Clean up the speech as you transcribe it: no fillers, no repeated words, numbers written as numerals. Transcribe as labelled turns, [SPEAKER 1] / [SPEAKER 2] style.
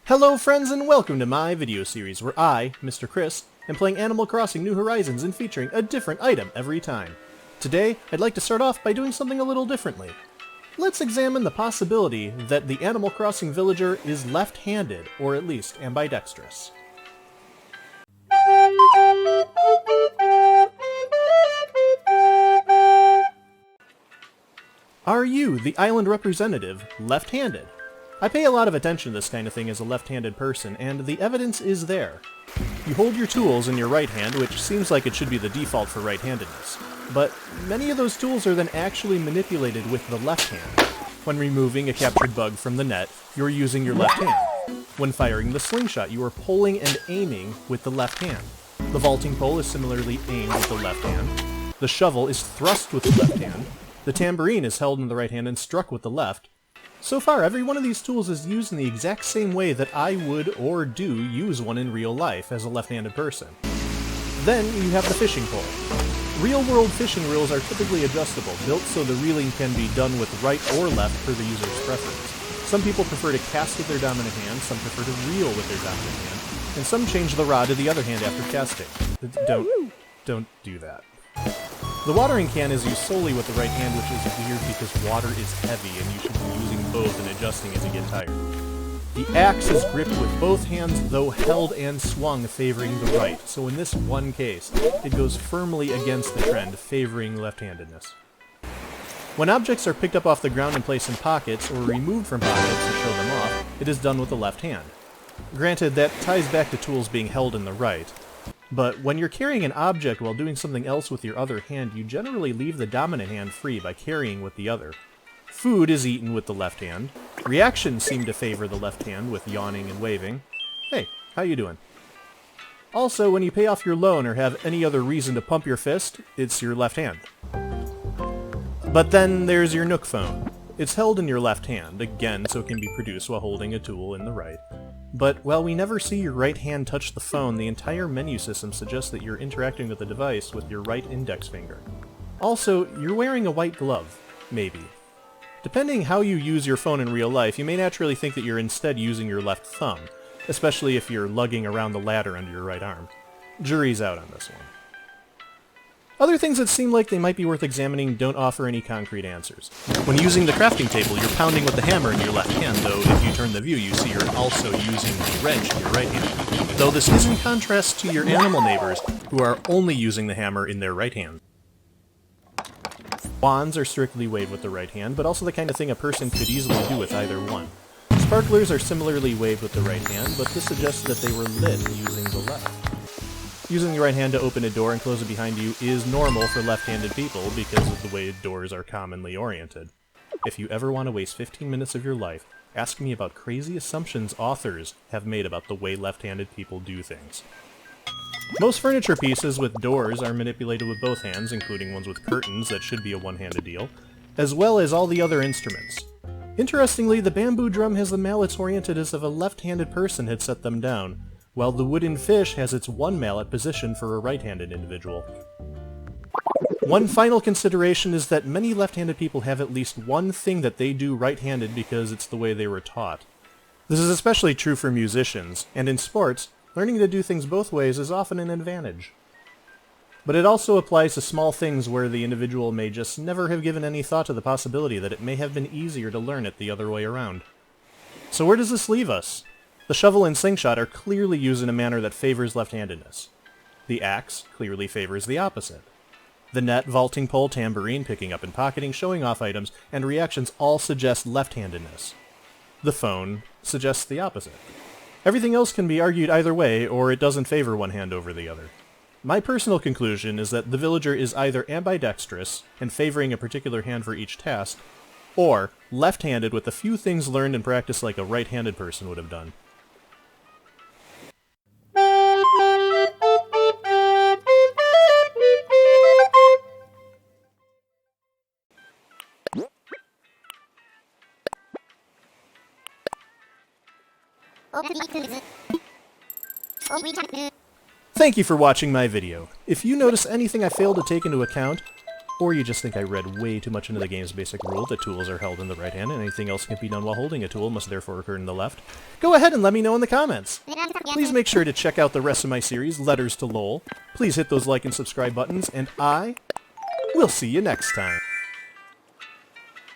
[SPEAKER 1] Hello friends and welcome to my video series where I, Mr. Chris, am playing Animal Crossing New Horizons and featuring a different item every time. Today, I'd like to start off by doing something a little differently. Let's examine the possibility that the Animal Crossing villager is left-handed, or at least ambidextrous. Are you, the island representative, left-handed? I pay a lot of attention to this kind of thing as a left-handed person, and the evidence is there. You hold your tools in your right hand, which seems like it should be the default for right-handedness. But many of those tools are then actually manipulated with the left hand. When removing a captured bug from the net, you're using your left hand. When firing the slingshot, you are pulling and aiming with the left hand. The vaulting pole is similarly aimed with the left hand. The shovel is thrust with the left hand. The tambourine is held in the right hand and struck with the left. So far, every one of these tools is used in the exact same way that I would or do use one in real life as a left-handed person. Then you have the fishing pole. Real-world fishing reels are typically adjustable, built so the reeling can be done with right or left per the user's preference. Some people prefer to cast with their dominant hand, some prefer to reel with their dominant hand, and some change the rod to the other hand after casting. Don't do that. The watering can is used solely with the right hand, which is weird because water is heavy and you should be using both and adjusting as you get tired. The axe is gripped with both hands, though held and swung favoring the right, so in this one case, it goes firmly against the trend, favoring left-handedness. When objects are picked up off the ground and placed in pockets, or removed from pockets to show them off, it is done with the left hand. Granted, that ties back to tools being held in the right. But when you're carrying an object while doing something else with your other hand, you generally leave the dominant hand free by carrying with the other. Food is eaten with the left hand. Reactions seem to favor the left hand with yawning and waving. Hey, how you doing? Also, when you pay off your loan or have any other reason to pump your fist, it's your left hand. But then there's your Nook phone. It's held in your left hand, again so it can be produced while holding a tool in the right. But while we never see your right hand touch the phone, the entire menu system suggests that you're interacting with the device with your right index finger. Also, you're wearing a white glove. Maybe. Depending how you use your phone in real life, you may naturally think that you're instead using your left thumb, especially if you're lugging around the ladder under your right arm. Jury's out on this one. Other things that seem like they might be worth examining don't offer any concrete answers. When using the crafting table, you're pounding with the hammer in your left hand, though if you turn the view, you see you're also using the wrench in your right hand. Though this is in contrast to your animal neighbors, who are only using the hammer in their right hand. Wands are strictly waved with the right hand, but also the kind of thing a person could easily do with either one. Sparklers are similarly waved with the right hand, but this suggests that they were lit using the left. Using the right hand to open a door and close it behind you is normal for left-handed people because of the way doors are commonly oriented. If you ever want to waste 15 minutes of your life, ask me about crazy assumptions authors have made about the way left-handed people do things. Most furniture pieces with doors are manipulated with both hands, including ones with curtains that should be a one-handed deal, as well as all the other instruments. Interestingly, the bamboo drum has the mallets oriented as if a left-handed person had set them down, while the wooden fish has its one mallet positioned for a right-handed individual. One final consideration is that many left-handed people have at least one thing that they do right-handed because it's the way they were taught. This is especially true for musicians, and in sports, learning to do things both ways is often an advantage. But it also applies to small things where the individual may just never have given any thought to the possibility that it may have been easier to learn it the other way around. So where does this leave us? The shovel and slingshot are clearly used in a manner that favors left-handedness. The axe clearly favors the opposite. The net, vaulting pole, tambourine, picking up and pocketing, showing off items, and reactions all suggest left-handedness. The phone suggests the opposite. Everything else can be argued either way, or it doesn't favor one hand over the other. My personal conclusion is that the villager is either ambidextrous, and favoring a particular hand for each task, or left-handed with a few things learned and practiced like a right-handed person would have done. Thank you for watching my video. If you notice anything I failed to take into account, or you just think I read way too much into the game's basic rule that tools are held in the right hand and anything else can be done while holding a tool must therefore occur in the left, go ahead and let me know in the comments. Please make sure to check out the rest of my series, Letters to Lowell. Please hit those like and subscribe buttons, and I will see you next time.